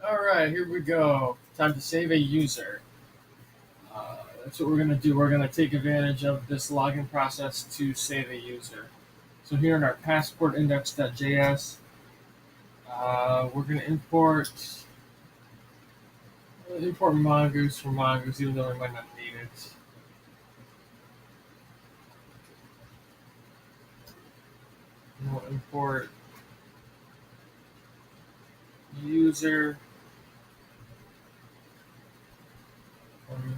All right, here we go. Time to save a user. That's what we're going to do. We're going to take advantage of this login process to save a user. So here in our passport index.js, we're going to import mongoose from mongoose, even though we might not need it. And we'll import user from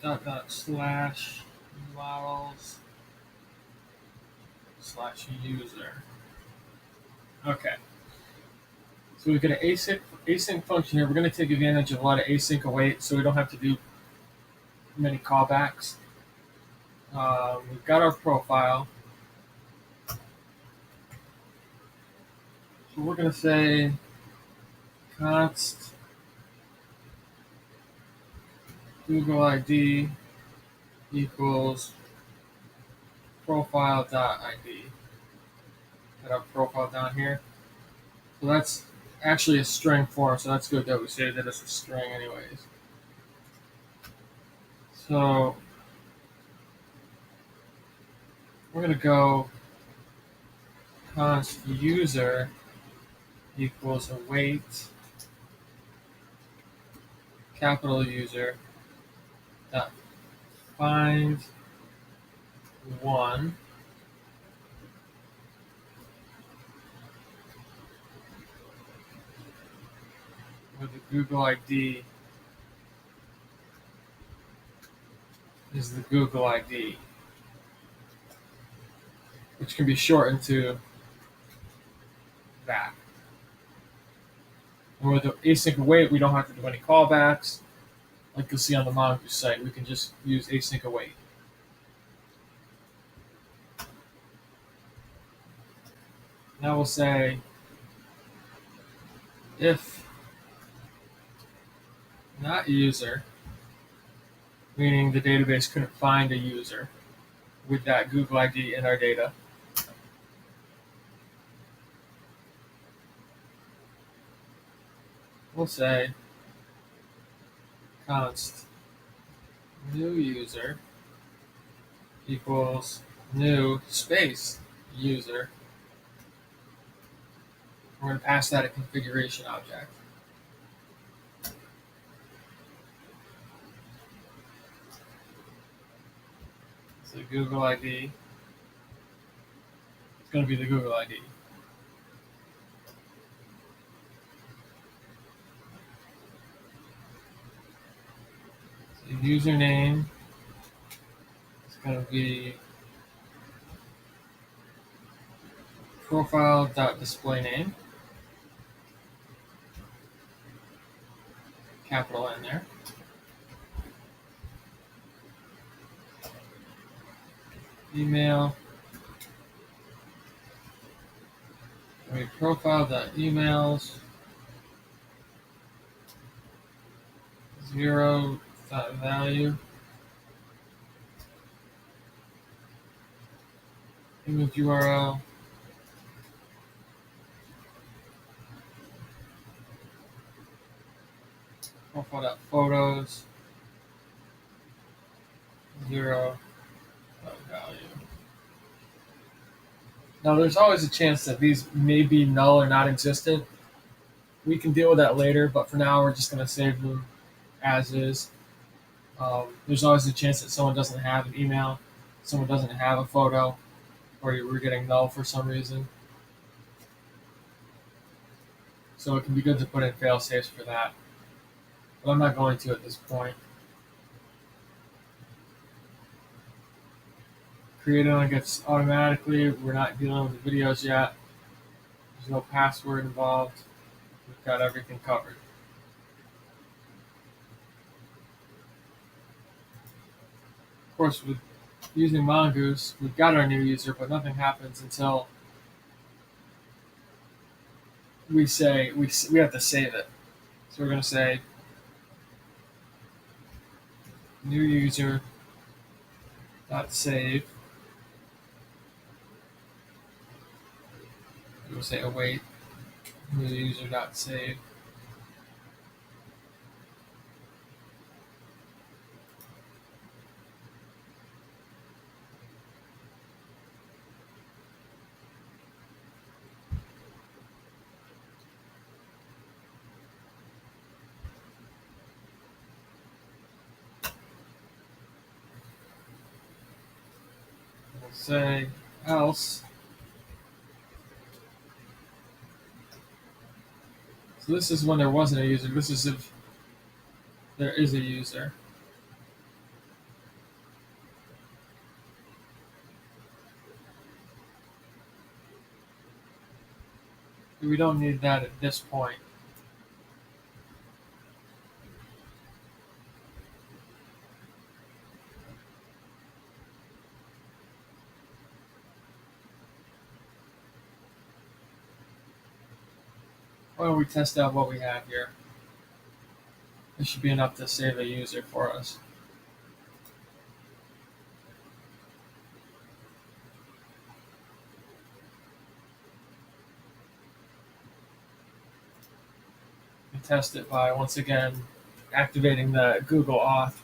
/models /user. Okay. So we've got an async function here. We're going to take advantage of a lot of async await, so we don't have to do many callbacks. We've got our profile. So we're going to say const Google ID equals profile.id. Got our profile down here. So that's actually a string form, so that's good that we saved it as a string anyways. So we're going to go const user equals await capital user dot find one where the Google ID is the Google ID, which can be shortened to that. And with the async await, we don't have to do any callbacks. Like you'll see on the Mongoose site, we can just use async await. Now we'll say if not user, meaning the database couldn't find a user with that Google ID in our data. We'll say const new user equals new space user. We're going to pass that a configuration object. So Google ID is going to be the Google ID. So username is going to be profile.displayname, capital N there. Email, profile.emails, 0.value, image URL, profile.photos, 0.value. Now, there's always a chance that these may be null or not existent. We can deal with that later, but for now, we're just going to save them as is. There's always a chance that someone doesn't have an email, someone doesn't have a photo, or we're getting null for some reason. So it can be good to put in fail safes for that. But I'm not going to at this point. Create only gets automatically. We're not dealing with the videos yet. There's no password involved. We've got everything covered. Of course, with using Mongoose, we've got our new user, but nothing happens until we say we have to save it. So we're going to say new user dot save. We'll say await new user dot save. We'll say else. So this is when there wasn't a user. This is if there is a user. We don't need that at this point. Why don't we test out what we have here? This should be enough to save a user for us. We test it by, once again, activating the Google Auth.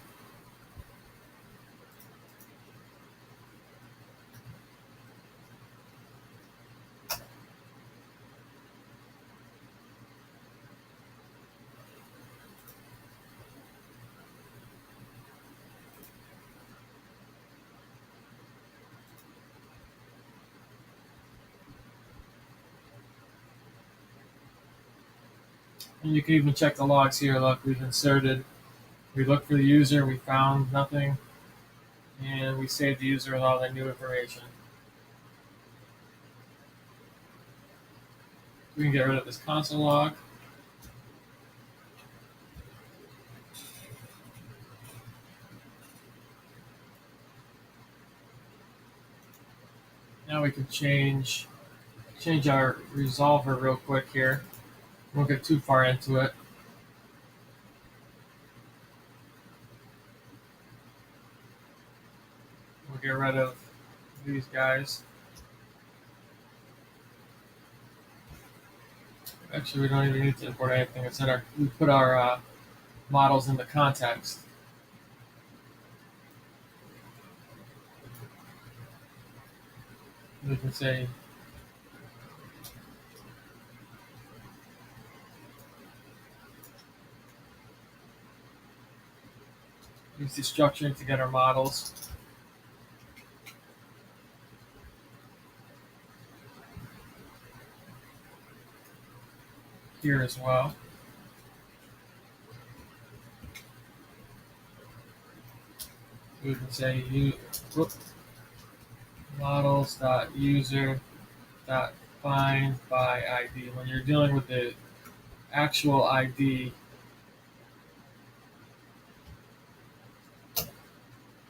And you can even check the logs here. Look, we've inserted, we looked for the user, we found nothing, and we saved the user with all the new information. We can get rid of this console log. Now we can change our resolver real quick here. Won't get too far into it. We'll get rid of these guys. Actually, we don't even need to import anything. It's in our, we put our models in the context. We can say use the structuring to get our models. Here as well. We can say models.user.find by ID. When you're dealing with the actual ID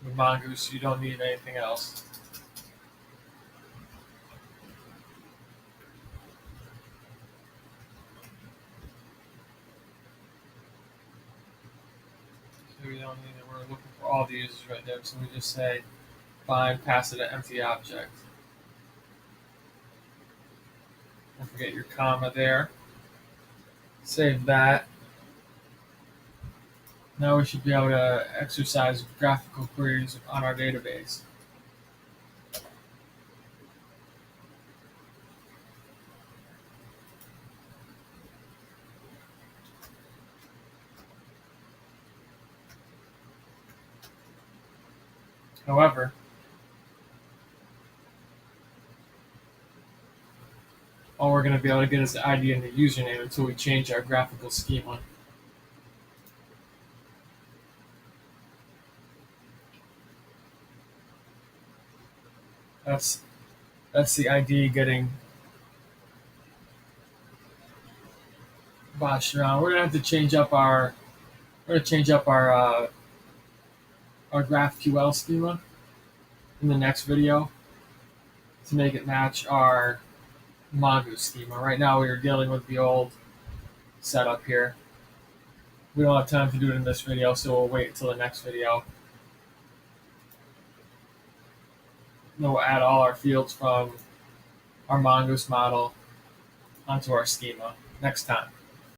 with Mongoose, you don't need anything else. So we don't need it. We're looking for all the users right there. So we just say find, pass it an empty object. Don't forget your comma there. Save that. Now we should be able to exercise graphical queries on our database. However, all we're going to be able to get is the ID and the username until we change our graphical schema. That's the ID getting boshed around. We're gonna have to change up our our GraphQL schema in the next video to make it match our Mongoose schema. Right now we are dealing with the old setup here. We don't have time to do it in this video, so we'll wait until the next video. Then we'll add all our fields from our Mongoose model onto our schema next time.